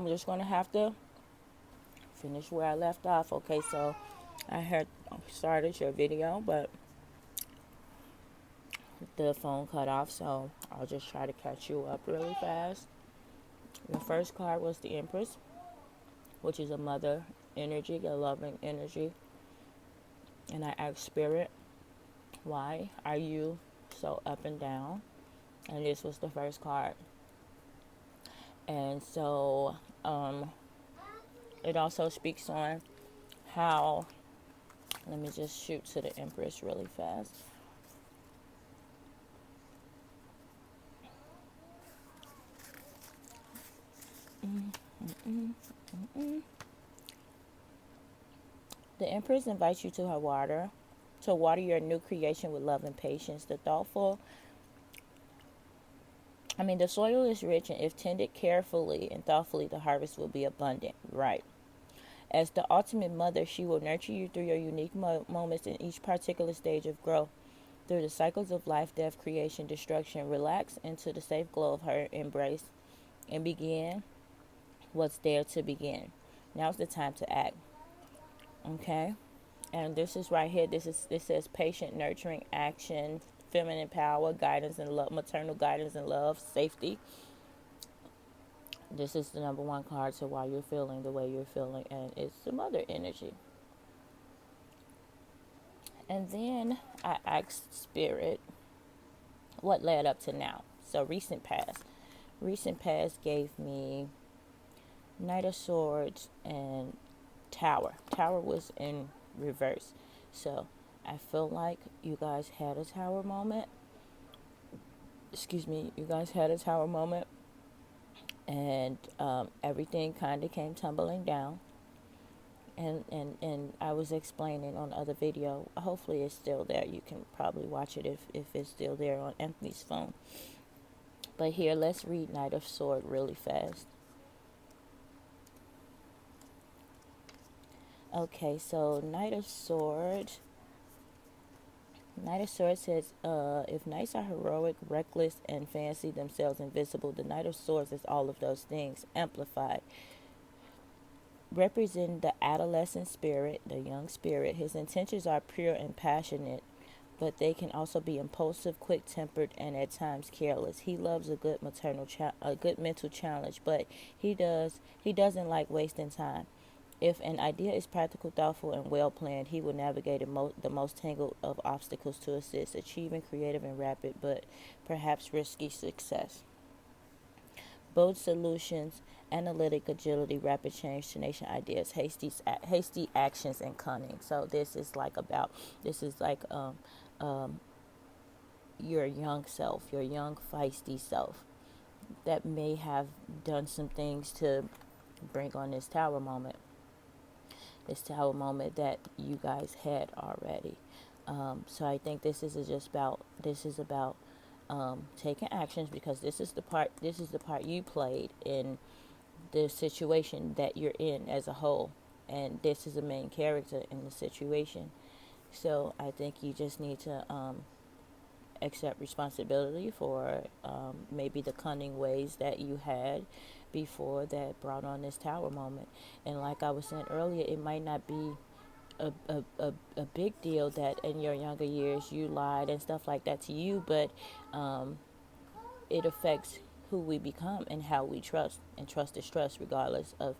just going to have to finish where I left off. Okay, so I had started your video, but the phone cut off, so I'll just try to catch you up really fast. The first card was the Empress, which is a mother energy, a loving energy. And I asked Spirit, why are you so up and down? And this was the first card. And so it also speaks on how, let me just shoot to the Empress really fast. The Empress invites you to her water, to water your new creation with love and patience. The soil is rich, and if tended carefully and thoughtfully, the harvest will be abundant. Right. As the ultimate mother, she will nurture you through your unique moments in each particular stage of growth. Through the cycles of life, death, creation, destruction, relax into the safe glow of her embrace and begin what's there to begin. Now's the time to act. Okay? And this is right here. This says patient, nurturing, action, feminine power, guidance and love, maternal guidance and love, safety. This is the number one card to why you're feeling the way you're feeling, and it's the mother energy. And then I asked Spirit what led up to now. So recent past. Recent past gave me Knight of Swords and Tower. Tower was in reverse. So I feel like you guys had a tower moment. You guys had a tower moment. And everything kind of came tumbling down. And I was explaining on the other video. Hopefully it's still there. You can probably watch it if it's still there on Anthony's phone. But here, let's read Knight of Sword really fast. Okay, so Knight of Sword says, if knights are heroic, reckless, and fancy themselves invisible, the Knight of Swords is all of those things amplified. Representing the adolescent spirit, the young spirit, his intentions are pure and passionate, but they can also be impulsive, quick-tempered, and at times careless. He loves a good mental challenge, but he doesn't like wasting time. If an idea is practical, thoughtful, and well-planned, he will navigate the most tangled of obstacles to assist, achieving creative and rapid, but perhaps risky success. Bold solutions, analytic agility, rapid change, tenacious ideas, hasty actions, and cunning. So this is like your young self, your young feisty self that may have done some things to bring on this tower moment. This tower moment that you guys had already. So I think this is about taking actions, because this is the part you played in the situation that you're in as a whole, and this is the main character in the situation. So I think you just need to accept responsibility for maybe the cunning ways that you had before that brought on this tower moment. And like I was saying earlier, it might not be a big deal that in your younger years you lied and stuff like that to you, but it affects who we become and how we trust. And trust is trust, regardless of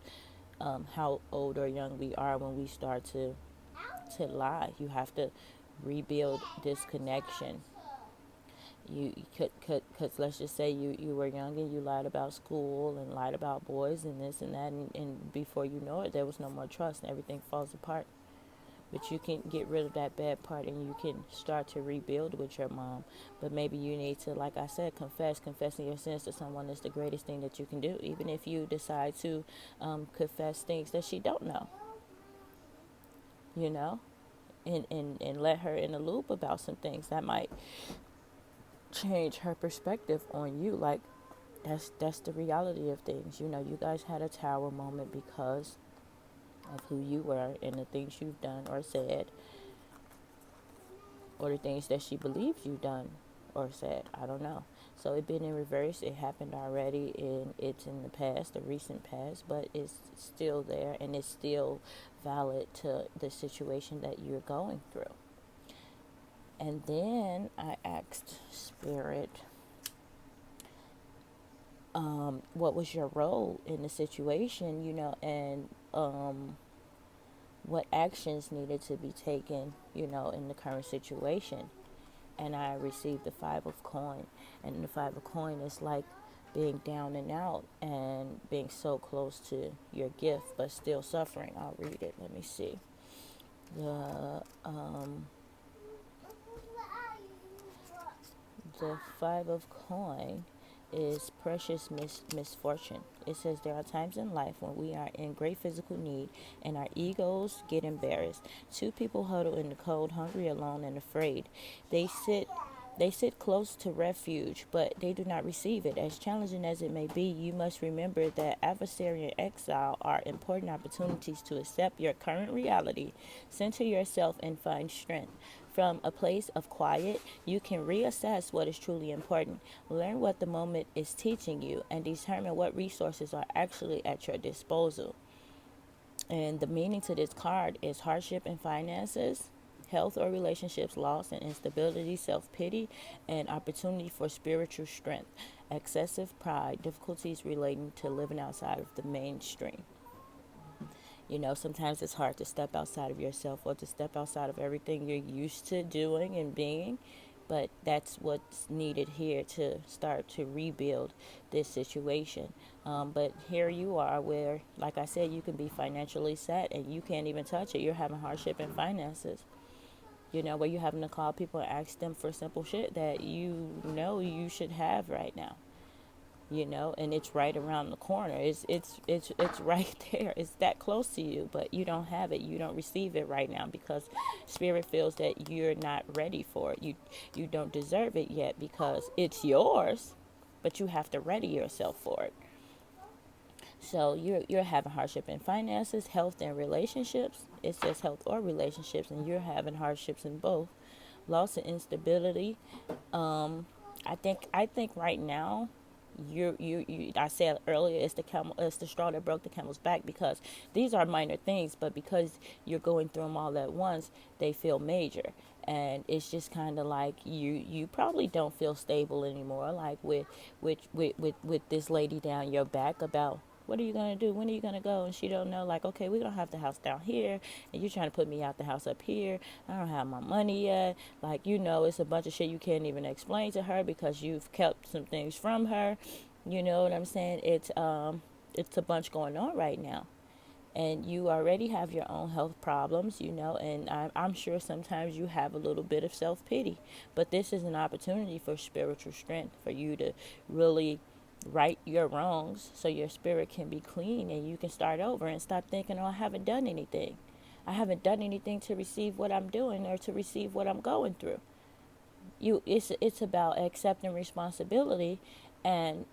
how old or young we are. When we start to lie, you have to rebuild this connection. You could, because let's just say you were young and you lied about school and lied about boys and this and that, and before you know it, there was no more trust and everything falls apart. But you can get rid of that bad part and you can start to rebuild with your mom. But maybe you need to, like I said, confessing your sins to someone is the greatest thing that you can do, even if you decide to confess things that she don't know, and let her in the loop about some things that might change her perspective on you. Like, that's the reality of things. You guys had a tower moment because of who you were and the things you've done or said, or the things that she believes you've done or said. I don't know. So it been in reverse. It happened already, and it's in the past, the recent past, but it's still there, and it's still valid to the situation that you're going through. And then I asked Spirit, what was your role in the situation, and what actions needed to be taken, in the current situation. And I received the five of coin. And the five of coin is like being down and out and being so close to your gift, but still suffering. I'll read it. Let me see. The five of coin is precious misfortune. It says there are times in life when we are in great physical need and our egos get embarrassed. Two people huddle in the cold, hungry, alone, and afraid. They sit they sit close to refuge, but they do not receive it. As challenging as it may be, you must remember that adversary and exile are important opportunities to accept your current reality, center yourself, and find strength. From a place of quiet, you can reassess what is truly important, learn what the moment is teaching you, and determine what resources are actually at your disposal. And the meaning to this card is hardship and finances, health or relationships loss and instability, self-pity, and opportunity for spiritual strength, excessive pride, difficulties relating to living outside of the mainstream. Sometimes it's hard to step outside of yourself or to step outside of everything you're used to doing and being, but that's what's needed here to start to rebuild this situation. But here you are where, like I said, you can be financially set and you can't even touch it. You're having hardship in finances. Where you're having to call people and ask them for simple shit that you should have right now. And it's right around the corner. It's right there. It's that close to you, but you don't have it. You don't receive it right now because spirit feels that you're not ready for it. You don't deserve it yet because it's yours, but you have to ready yourself for it. So you're having hardship in finances, health, and relationships. It says health or relationships, and you're having hardships in both. Loss and instability. I think right now you I said earlier it's the straw that broke the camel's back, because these are minor things, but because you're going through them all at once, they feel major. And it's just kind of like you probably don't feel stable anymore, like with this lady down your back about what are you going to do? When are you going to go? And she don't know, like, okay, we don't have the house down here, and you're trying to put me out the house up here. I don't have my money yet. Like, it's a bunch of shit you can't even explain to her because you've kept some things from her. You know what I'm saying? It's a bunch going on right now. And you already have your own health problems, and I'm sure sometimes you have a little bit of self-pity. But this is an opportunity for spiritual strength, for you to really right your wrongs so your spirit can be clean and you can start over and stop thinking, oh, I haven't done anything. I haven't done anything to receive what I'm doing or to receive what I'm going through. It's about accepting responsibility and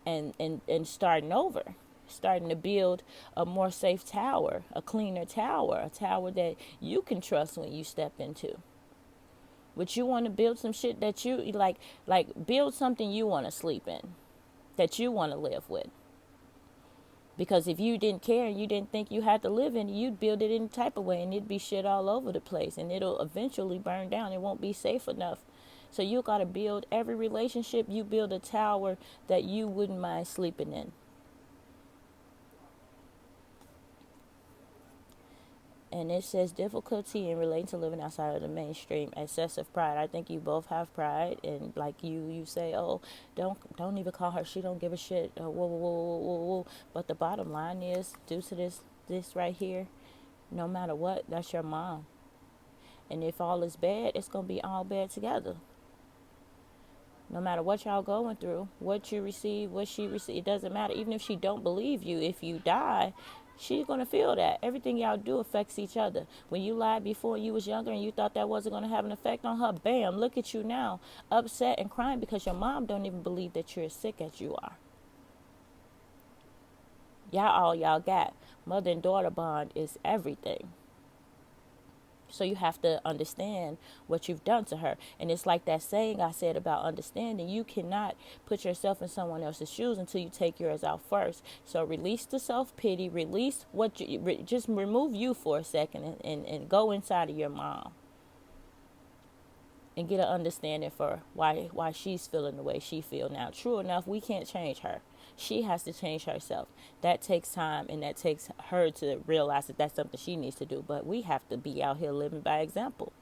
starting over, starting to build a more safe tower, a cleaner tower, a tower that you can trust when you step into. But you want to build some shit that you like build something you want to sleep in, that you want to live with. Because if you didn't care and you didn't think you had to live in it, you'd build it any type of way and it'd be shit all over the place and it'll eventually burn down. It won't be safe enough. So you got to build every relationship. You build a tower that you wouldn't mind sleeping in. And it says difficulty in relating to living outside of the mainstream, excessive pride. I think you both have pride, and like you say, oh, don't even call her. She don't give a shit. Whoa, whoa, whoa, whoa, whoa, whoa. But the bottom line is, due to this right here, no matter what, that's your mom. And if all is bad, it's gonna be all bad together. No matter what y'all going through, what you receive, what she receive, it doesn't matter. Even if she don't believe you, if you die, she's going to feel that. Everything y'all do affects each other. When you lied before you was younger and you thought that wasn't going to have an effect on her, bam, look at you now, upset and crying because your mom don't even believe that you're as sick as you are. Y'all got. Mother and daughter bond is everything. So you have to understand what you've done to her. And it's like that saying I said about understanding. You cannot put yourself in someone else's shoes until you take yours out first. So release the self-pity, release what just remove you for a second, and go inside of your mom and get an understanding for why she's feeling the way she feel now. True enough, we can't change her. She has to change herself. That takes time, and that takes her to realize that that's something she needs to do. But we have to be out here living by example.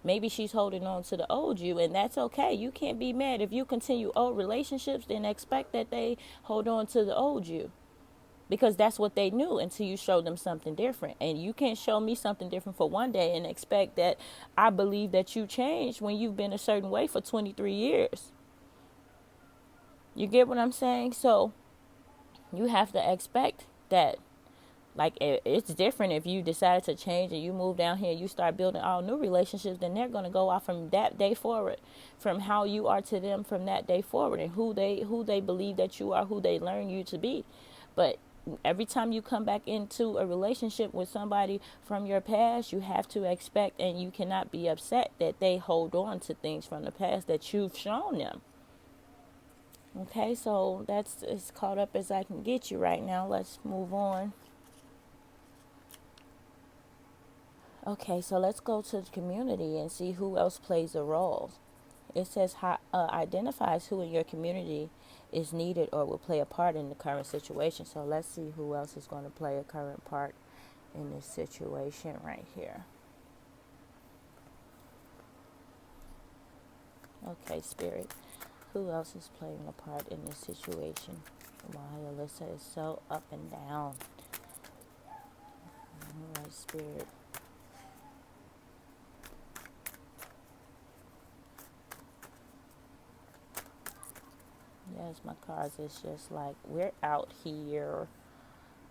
Maybe she's holding on to the old you, and that's okay. You can't be mad if you continue old relationships. Then expect that they hold on to the old you, because that's what they knew until you show them something different. And you can't show me something different for one day and expect that I believe that you changed when you've been a certain way for 23 years. You get what I'm saying? So you have to expect that. Like, it's different if you decide to change and you move down here and you start building all new relationships. Then they're going to go off from that day forward, from how you are to them from that day forward, and who they believe that you are, who they learn you to be. But every time you come back into a relationship with somebody from your past, you have to expect, and you cannot be upset that they hold on to things from the past that you've shown them. Okay, so that's as caught up as I can get you right now. Let's move on. Okay, so let's go to the community and see who else plays a role. It says identifies who in your community is needed or will play a part in the current situation. So let's see who else is going to play a current part in this situation right here. Okay, Spirit. Who else is playing a part in this situation? Why Alyssa is so up and down. All right, Spirit. Yes, my cards is just like, we're out here.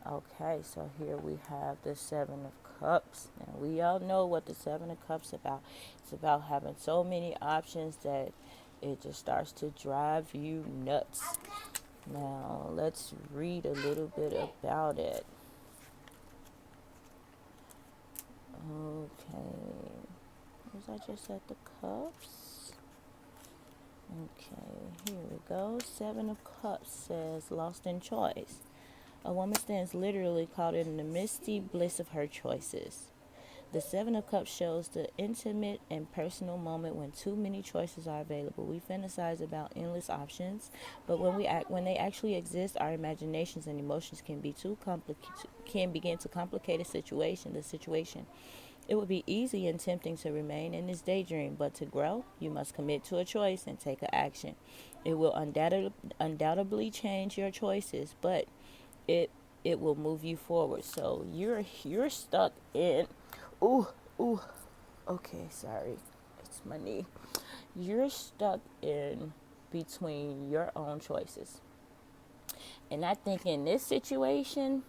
Okay, so here we have the Seven of Cups. And we all know what the Seven of Cups is about. It's about having so many options that it just starts to drive you nuts. Now, let's read a little bit about it. Okay. Was I just at the Cups? Okay, here we go. Seven of Cups says, lost in choice. A woman stands literally caught in the misty bliss of her choices. The Seven of Cups shows the intimate and personal moment when too many choices are available. We fantasize about endless options, but when they actually exist, our imaginations and emotions can begin to complicate the situation. It would be easy and tempting to remain in this daydream, but to grow, you must commit to a choice and take an action. It will undoubtedly change your choices, but it will move you forward. So you're stuck in, ooh, okay, sorry, it's my knee. You're stuck in between your own choices. And I think in this situation,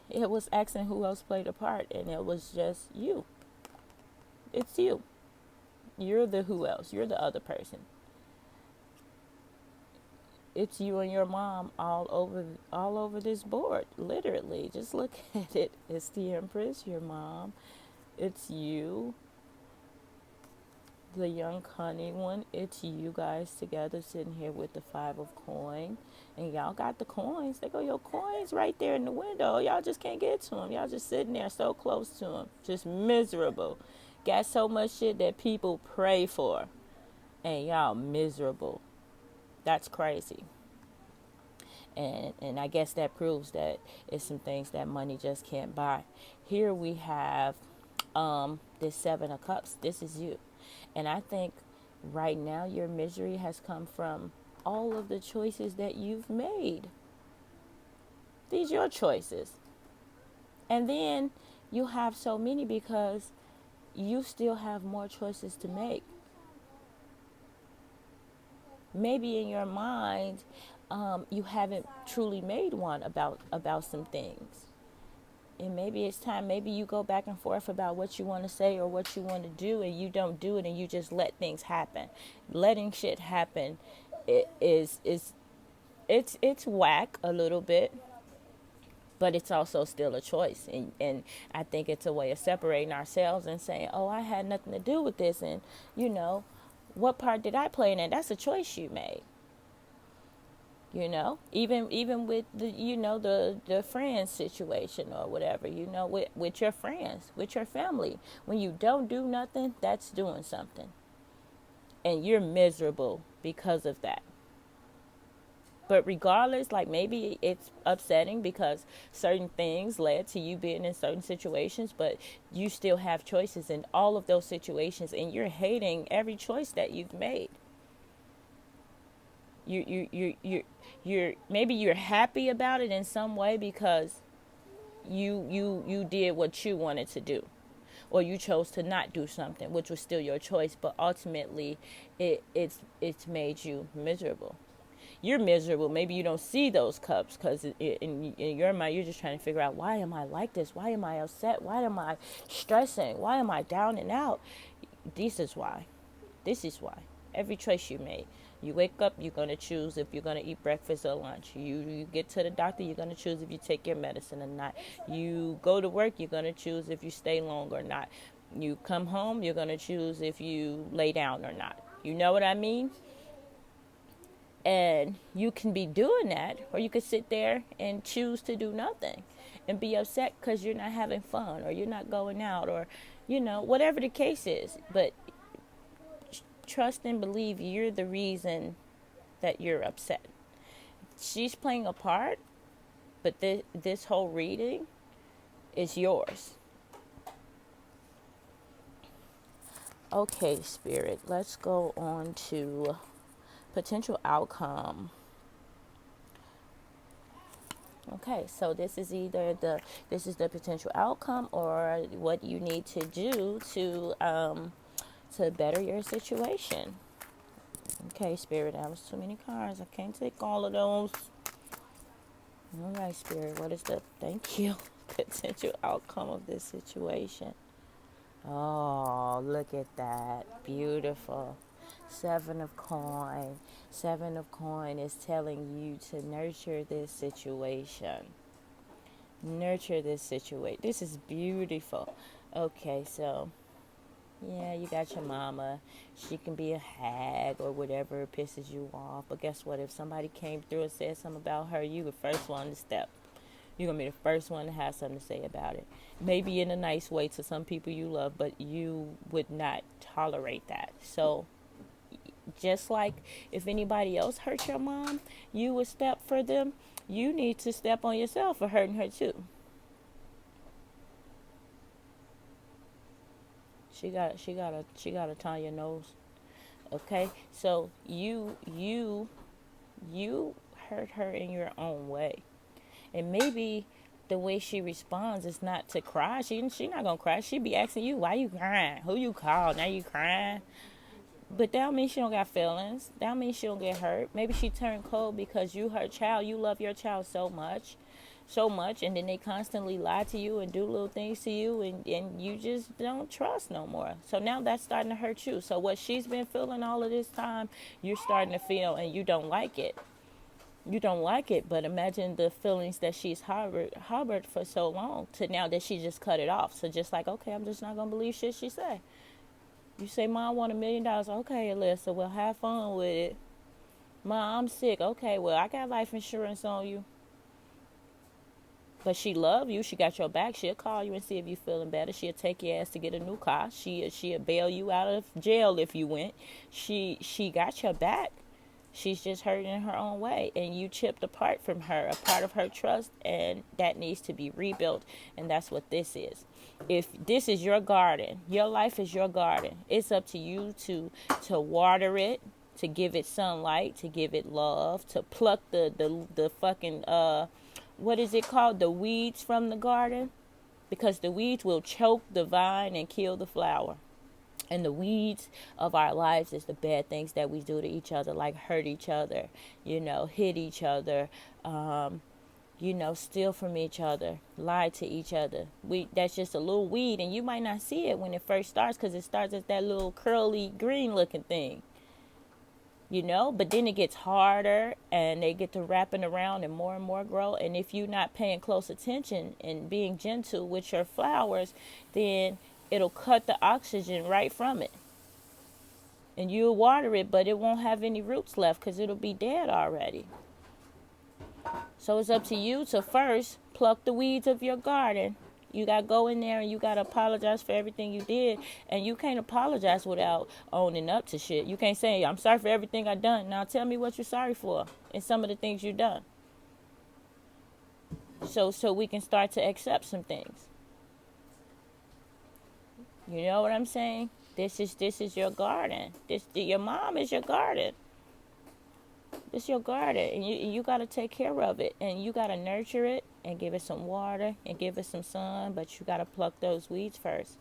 it was asking who else played a part, and it was just you. It's you. You're the who else. You're the other person. It's you and your mom all over this board. Literally, just look at it. It's the Empress, your mom. It's you, the young cunning one. It's you guys together sitting here with the Five of Coins. And y'all got the coins. They go your coins right there in the window. Y'all just can't get to them. Y'all just sitting there so close to them. Just miserable. Got so much shit that people pray for. And y'all miserable. That's crazy. And I guess that proves that it's some things that money just can't buy. Here we have this Seven of Cups. This is you. And I think right now your misery has come from all of the choices that you've made. These are your choices. And then you have so many because you still have more choices to make. Maybe in your mind, you haven't truly made one about some things. And maybe it's time, maybe you go back and forth about what you want to say or what you want to do, and you don't do it, and you just let things happen. Letting shit happen it's whack a little bit. but it's also still a choice. And I think it's a way of separating ourselves and saying, oh, I had nothing to do with this. And, what part did I play in it? That's a choice you made. Even with the friends situation or whatever, with your friends, with your family, when you don't do nothing, that's doing something, and you're miserable because of that. But regardless, like, maybe it's upsetting because certain things led to you being in certain situations, but you still have choices in all of those situations, and you're hating every choice that you've made. You're maybe you're happy about it in some way because you did what you wanted to do, or you chose to not do something, which was still your choice, but ultimately it's made you miserable. You're miserable. Maybe you don't see those cups because in your mind you're just trying to figure out, why am I like this? Why am I upset? Why am I stressing? Why am I down and out? This is why. This is why. Every choice you made. You wake up, you're going to choose if you're going to eat breakfast or lunch. You get to the doctor, you're going to choose if you take your medicine or not. You go to work, you're going to choose if you stay long or not. You come home, you're going to choose if you lay down or not. You know what I mean? And you can be doing that, or you could sit there and choose to do nothing and be upset because you're not having fun, or you're not going out, or, whatever the case is. But trust and believe you're the reason that you're upset. She's playing a part, but this whole reading is yours. Okay, Spirit, let's go on to potential outcome. Okay, so this is either the potential outcome, or what you need to do to better your situation. Okay, Spirit, that was too many cards. I can't take all of those. All right, Spirit, what is the, thank you, potential outcome of this situation? Oh, look at that. Beautiful. Seven of coin. Seven of coin is telling you to nurture this situation. Nurture this situation. This is beautiful. Okay, so yeah, you got your mama. She can be a hag or whatever pisses you off. But guess what? If somebody came through and said something about her, you the first one to step. You're going to be the first one to have something to say about it. Maybe in a nice way to some people you love, but you would not tolerate that. So just like if anybody else hurt your mom, you would step for them. You need to step on yourself for hurting her too. She got a Tanya nose. Okay, so you hurt her in your own way, and maybe the way she responds is not to cry. She not gonna cry. She be asking you, why you crying? Who you called? Now you crying? But that don't mean she don't got feelings. That don't mean she don't get hurt. Maybe she turned cold because you her child. You love your child so much, and then they constantly lie to you and do little things to you, and you just don't trust no more. So now that's starting to hurt you. So what she's been feeling all of this time, you're starting to feel, and you don't like it. You don't like it, but imagine the feelings that she's harbored for so long, to now that she just cut it off. So just like, okay, I'm just not gonna believe shit she say. You say, Mom, I want $1 million. Okay, Alyssa, well, have fun with it. Mom, I'm sick. Okay, well, I got life insurance on you. But she love you. She got your back. She'll call you and see if you feeling better. She'll take your ass to get a new car. She'll bail you out of jail if you went. She got your back. She's just hurting in her own way, and you chipped apart from her, a part of her trust, and that needs to be rebuilt. And that's what this is. If this is your garden, your life is your garden. It's up to you to water it, to give it sunlight, to give it love, to pluck the fucking what is it called? The weeds from the garden, because the weeds will choke the vine and kill the flower. And the weeds of our lives is the bad things that we do to each other, like hurt each other, hit each other, steal from each other, lie to each other. That's just a little weed, and you might not see it when it first starts, because it starts as that little curly green looking thing. but then it gets harder and they get to wrapping around and more grow. And if you're not paying close attention and being gentle with your flowers, then it'll cut the oxygen right from it. And you'll water it, but it won't have any roots left because it'll be dead already. So it's up to you to first pluck the weeds of your garden. You got to go in there and you got to apologize for everything you did. And you can't apologize without owning up to shit. You can't say, I'm sorry for everything I done. Now tell me what you're sorry for and some of the things you done. So we can start to accept some things. You know what I'm saying? This is your garden. Your mom is your garden. It's your garden, and you got to take care of it, and you got to nurture it and give it some water and give it some sun, but you got to pluck those weeds first.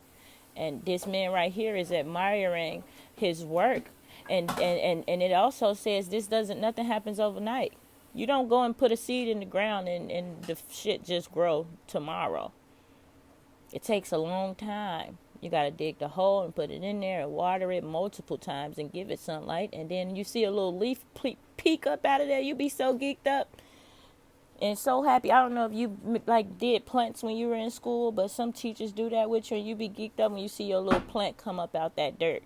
And this man right here is admiring his work, and it also says nothing happens overnight. You don't go and put a seed in the ground and the shit just grow tomorrow. It takes a long time. You got to dig the hole and put it in there and water it multiple times and give it sunlight. And then you see a little leaf peek up out of there. You be so geeked up and so happy. I don't know if you did plants when you were in school, but some teachers do that with you. And you be geeked up when you see your little plant come up out that dirt.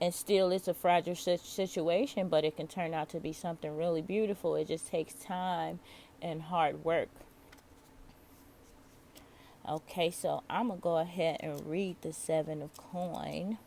And still it's a fragile situation, but it can turn out to be something really beautiful. It just takes time and hard work. Okay, so I'm going to go ahead and read the Seven of Coin.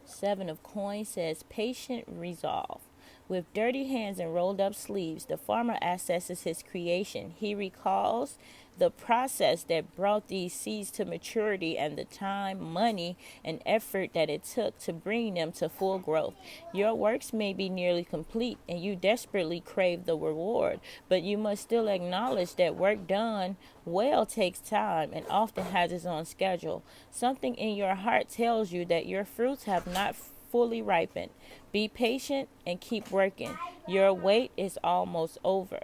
Seven of Coin says, patient resolve. With dirty hands and rolled up sleeves, the farmer assesses his creation. He recalls the process that brought these seeds to maturity and the time, money, and effort that it took to bring them to full growth. Your works may be nearly complete and you desperately crave the reward, but you must still acknowledge that work done well takes time and often has its own schedule. Something in your heart tells you that your fruits have not fully ripened. Be patient and keep working. Your wait is almost over.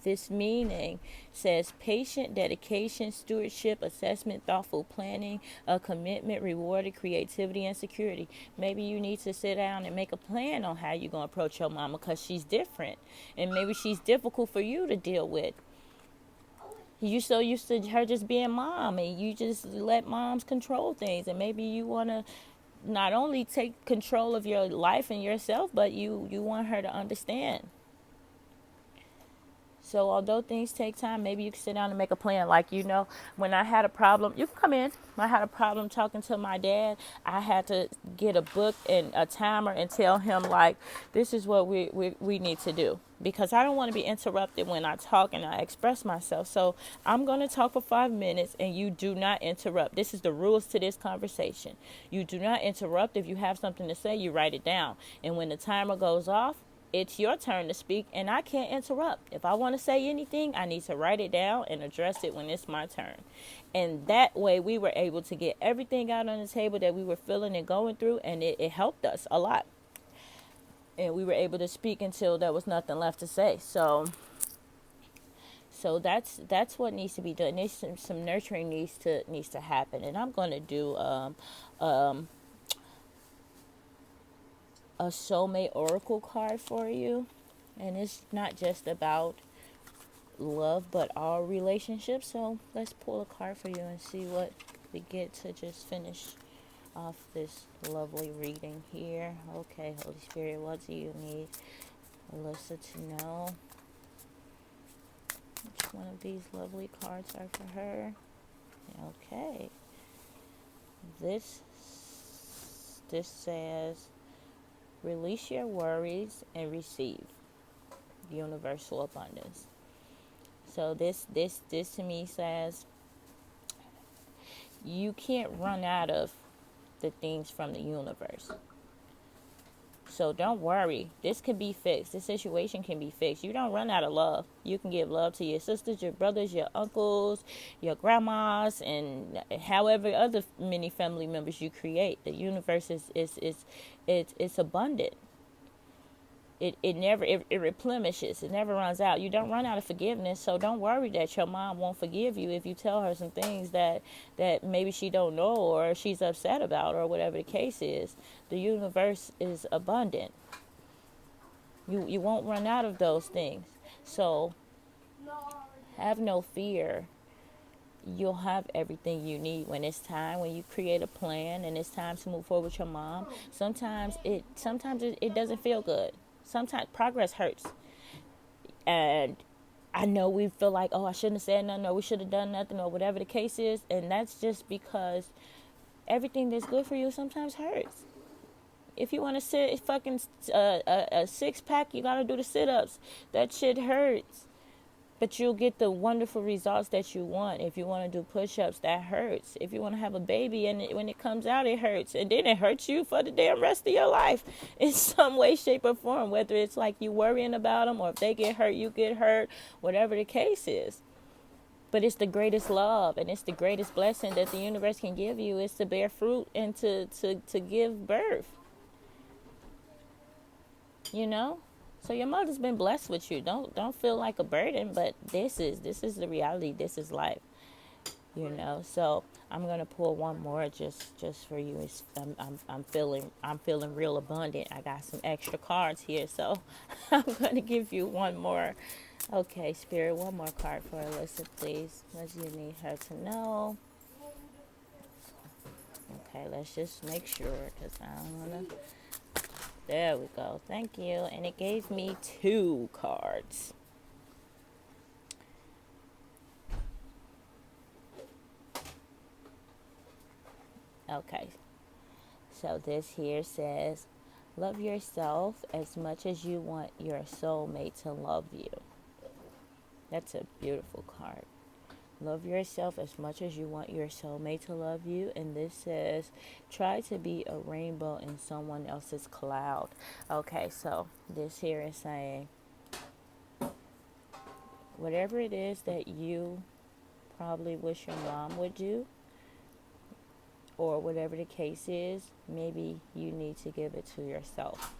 This meaning says patient, dedication, stewardship, assessment, thoughtful planning, a commitment, rewarded creativity, and security. Maybe you need to sit down and make a plan on how you're going to approach your mama because she's different. And maybe she's difficult for you to deal with. You so used to her just being mom and you just let moms control things. And maybe you want to not only take control of your life and yourself, but you want her to understand. So although things take time, maybe you can sit down and make a plan. Like, when I had a problem, you can come in. I had a problem talking to my dad. I had to get a book and a timer and tell him, this is what we need to do. Because I don't want to be interrupted when I talk and I express myself. So I'm going to talk for 5 minutes and you do not interrupt. This is the rules to this conversation. You do not interrupt. If you have something to say, you write it down. And when the timer goes off, it's your turn to speak, and I can't interrupt. If I want to say anything, I need to write it down and address it when it's my turn. And that way, we were able to get everything out on the table that we were feeling and going through, and it helped us a lot. And we were able to speak until there was nothing left to say. So that's what needs to be done. There's some nurturing needs to happen, and I'm going to do a soulmate oracle card for you, and it's not just about love but all relationships. So let's pull a card for you and see what we get to just finish off this lovely reading here. Okay, Holy Spirit, what do you need Alyssa to know? Which one of these lovely cards are for her? Okay, this says, release your worries and receive universal abundance. So this to me says you can't run out of the things from the universe. So don't worry. This can be fixed. This situation can be fixed. You don't run out of love. You can give love to your sisters, your brothers, your uncles, your grandmas, and however other many family members you create. The universe is abundant. It replenishes. It never runs out. You don't run out of forgiveness, so don't worry that your mom won't forgive you if you tell her some things that maybe she don't know or she's upset about or whatever the case is. The universe is abundant. You won't run out of those things. So have no fear. You'll have everything you need when it's time, when you create a plan and it's time to move forward with your mom. Sometimes it doesn't feel good. Sometimes progress hurts. And I know we feel like, oh, I shouldn't have said nothing, or we should have done nothing, or whatever the case is. And that's just because everything that's good for you sometimes hurts. If you want to sit fucking a six pack, you got to do the sit ups. That shit hurts. But you'll get the wonderful results that you want. If you want to do push-ups, that hurts. If you want to have a baby and when it comes out, it hurts. And then it hurts you for the damn rest of your life in some way, shape, or form. Whether it's like you worrying about them or if they get hurt, you get hurt. Whatever the case is. But it's the greatest love and it's the greatest blessing that the universe can give you is to bear fruit and to give birth. You know? So your mother's been blessed with you. Don't feel like a burden, but this is the reality. This is life, you know. So I'm gonna pull one more just for you. I'm feeling real abundant. I got some extra cards here, so I'm gonna give you one more. Okay, Spirit, one more card for Alyssa, please. What do you need her to know? Okay, let's just make sure because I don't wanna. There we go. Thank you. And it gave me 2 cards. Okay. So this here says, love yourself as much as you want your soulmate to love you. That's a beautiful card. Love yourself as much as you want your soulmate to love you. And this says, try to be a rainbow in someone else's cloud. Okay, so this here is saying, whatever it is that you probably wish your mom would do, or whatever the case is, maybe you need to give it to yourself.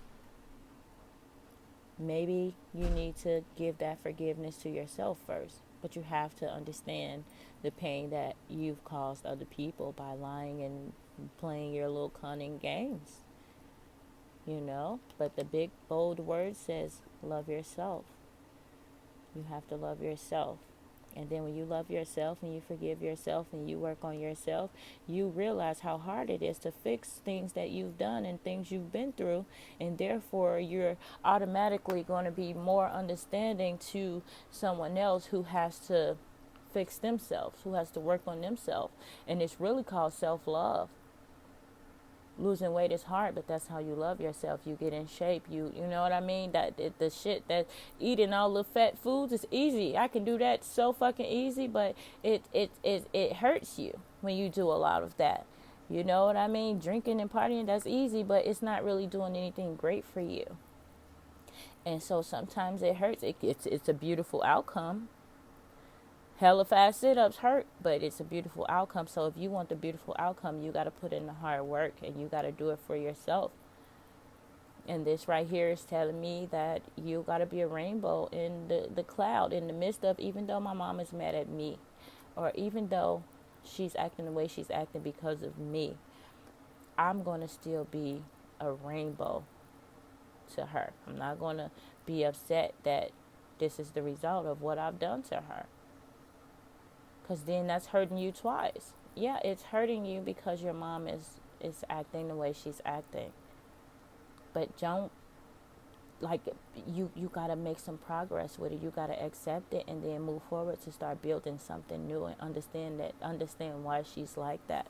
Maybe you need to give that forgiveness to yourself first. But you have to understand the pain that you've caused other people by lying and playing your little cunning games. You know? But the big, bold word says, love yourself. You have to love yourself. And then when you love yourself and you forgive yourself and you work on yourself, you realize how hard it is to fix things that you've done and things you've been through. And therefore, you're automatically going to be more understanding to someone else who has to fix themselves, who has to work on themselves. And it's really called self-love. Losing weight is hard, but that's how you love yourself. You get in shape. You know what I mean? The shit that eating all the fat foods is easy. I can do that so fucking easy, but it hurts you when you do a lot of that. You know what I mean? Drinking and partying, that's easy, but it's not really doing anything great for you. And so sometimes it hurts. It's a beautiful outcome. Hella fast sit-ups hurt, but it's a beautiful outcome. So if you want the beautiful outcome, you got to put in the hard work and you got to do it for yourself. And this right here is telling me that you got to be a rainbow in the cloud, in the midst of, even though my mom is mad at me, or even though she's acting the way she's acting because of me, I'm going to still be a rainbow to her. I'm not going to be upset that this is the result of what I've done to her. Because then that's hurting you twice. Yeah, it's hurting you because your mom is acting the way she's acting. But don't, like, you got to make some progress with it. You got to accept it and then move forward to start building something new and understand why she's like that.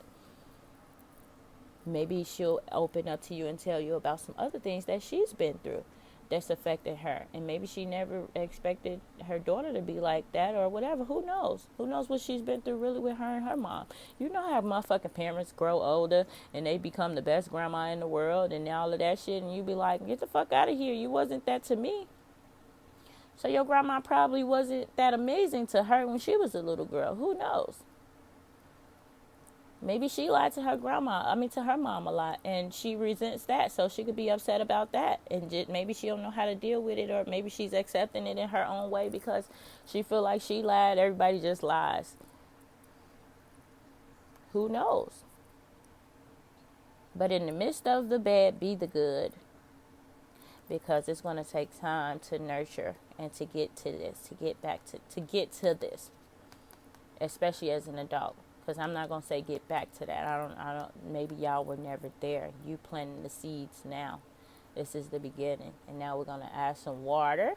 Maybe she'll open up to you and tell you about some other things that she's been through that's affected her. And maybe she never expected her daughter to be like that or whatever. Who knows? Who knows what she's been through really with her and her mom? You know how motherfucking parents grow older and they become the best grandma in the world and all of that shit. And you be like, get the fuck out of here. You wasn't that to me. So your grandma probably wasn't that amazing to her when she was a little girl. Who knows? Maybe she lied to her to her mom a lot, and she resents that, so she could be upset about that, and maybe she don't know how to deal with it, or maybe she's accepting it in her own way because she feel like she lied. Everybody just lies. Who knows? But in the midst of the bad, be the good, because it's going to take time to nurture and to get to this, to get to this, especially as an adult. Because I'm not going to say get back to that. I don't, maybe y'all were never there. You planting the seeds now. This is the beginning. And now we're going to add some water.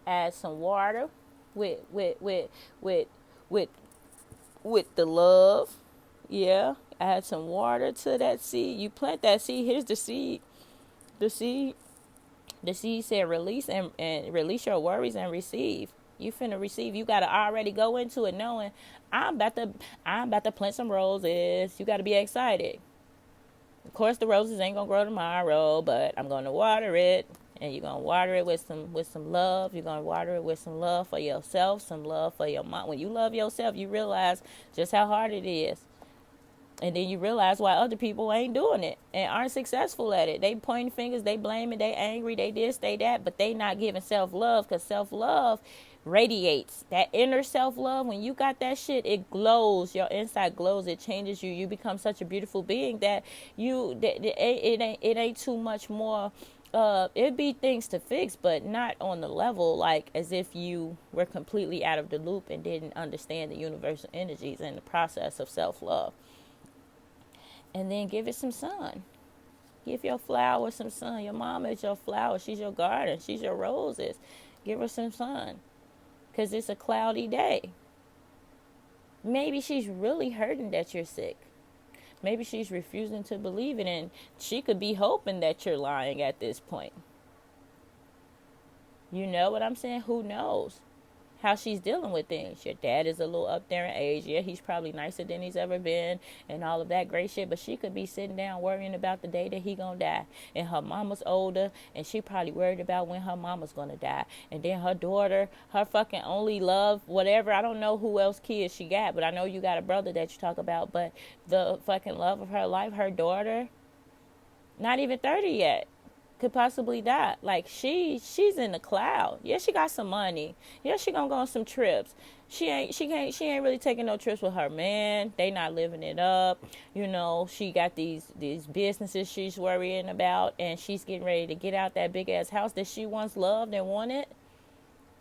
Add some water with, with the love. Yeah. Add some water to that seed. You plant that seed. Here's the seed. The seed said release and release your worries and receive. You finna receive. You gotta already go into it knowing I'm about to plant some roses. You gotta be excited. Of course, the roses ain't gonna grow tomorrow, but I'm gonna water it, and you're gonna water it with some love. You're gonna water it with some love for yourself, some love for your mom. When you love yourself, you realize just how hard it is. And then you realize why other people ain't doing it and aren't successful at it. They pointing fingers, they blaming, they angry, they this, they that, but they not giving self-love, because self-love radiates. That inner self-love, when you got that shit, it glows. Your inside glows. It changes you. You become such a beautiful being that it ain't too much more. It'd be things to fix, but not on the level like as if you were completely out of the loop and didn't understand the universal energies and the process of self-love. And then give it some sun. Give your flower some sun. Your mama is your flower. She's your garden. She's your roses. Give her some sun. Because it's a cloudy day. Maybe she's really hurting that you're sick. Maybe she's refusing to believe it. And she could be hoping that you're lying at this point. You know what I'm saying? Who knows how she's dealing with things. Your dad is a little up there in age. Yeah, he's probably nicer than he's ever been and all of that great shit. But she could be sitting down worrying about the day that he gonna die. And her mama's older, and she probably worried about when her mama's gonna die. And then her daughter, her fucking only love, whatever. I don't know who else kids she got, but I know you got a brother that you talk about. But the fucking love of her life, her daughter, not even 30 yet, could possibly die. Like she's in the cloud. Yeah, she got some money. Yeah, she gonna go on some trips. She ain't really taking no trips with her man. They not living it up. You know, she got these businesses she's worrying about, and she's getting ready to get out that big ass house that she once loved and wanted.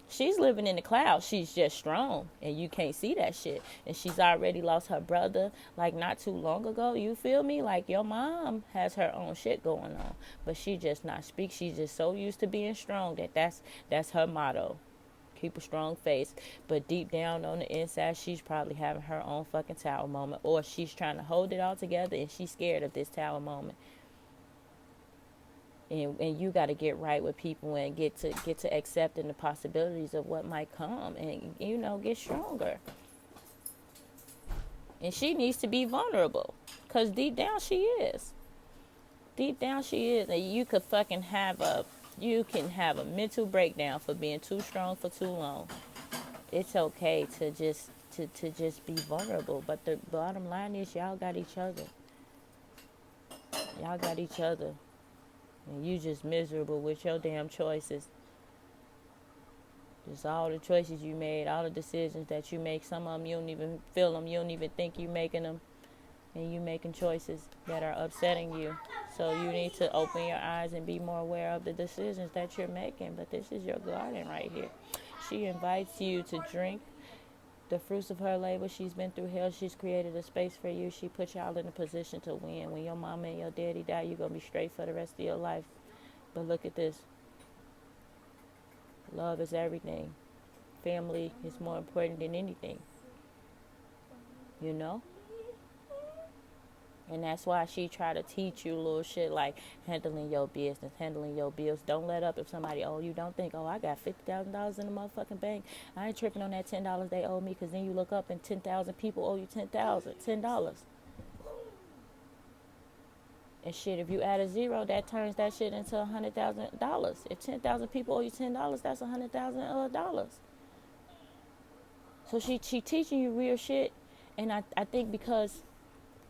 She's living in the clouds. She's just strong, and you can't see that shit. And she's already lost her brother, like, not too long ago. You feel me? Like, your mom has her own shit going on, but she just not speak. She's just so used to being strong that's her motto. Keep a strong face. But deep down on the inside, she's probably having her own fucking tower moment, or she's trying to hold it all together, and she's scared of this tower moment. And you got to get right with people and get to accepting the possibilities of what might come, and get stronger. And she needs to be vulnerable, because deep down she is. And you could fucking have a mental breakdown for being too strong for too long. It's okay to just be vulnerable, but the bottom line is y'all got each other. And you just miserable with your damn choices. Just all the choices you made, all the decisions that you make. Some of them you don't even feel them. You don't even think you're making them. And you making choices that are upsetting you. So you need to open your eyes and be more aware of the decisions that you're making. But this is your garden right here. She invites you to drink the fruits of her labor. She's been through hell. She's created a space for you. She put y'all in a position to win. When your mama and your daddy die, you're going to be straight for the rest of your life. But look at this. Love is everything. Family is more important than anything. You know? And that's why she try to teach you little shit like handling your business, handling your bills. Don't let up if somebody owe you. Don't think, I got $50,000 in the motherfucking bank. I ain't tripping on that $10 they owe me, because then you look up and 10,000 people owe you $10. And shit, if you add a zero, that turns that shit into $100,000. If 10,000 people owe you $10, that's $100,000. So she teaching you real shit, and I think because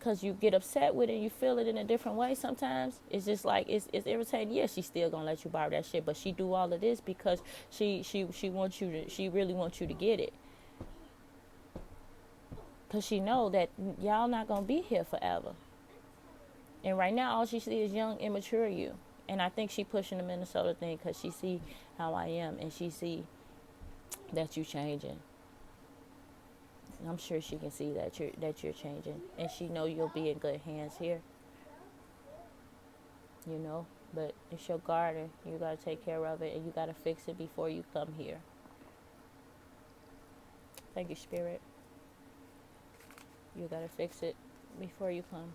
because you get upset with it, you feel it in a different way sometimes. It's just like it's irritating. Yeah, she's still gonna let you borrow that shit, but she do all of this because she wants you to, she really wants you to get it, because she know that y'all not gonna be here forever. And right now all she sees is young immature you. And I think she pushing the Minnesota thing because she see how I am, and she see that you changing. I'm sure she can see that you're changing, and she know you'll be in good hands here. You know, but it's your garden. You gotta take care of it, and you gotta fix it before you come here. Thank you, Spirit. You gotta fix it before you come.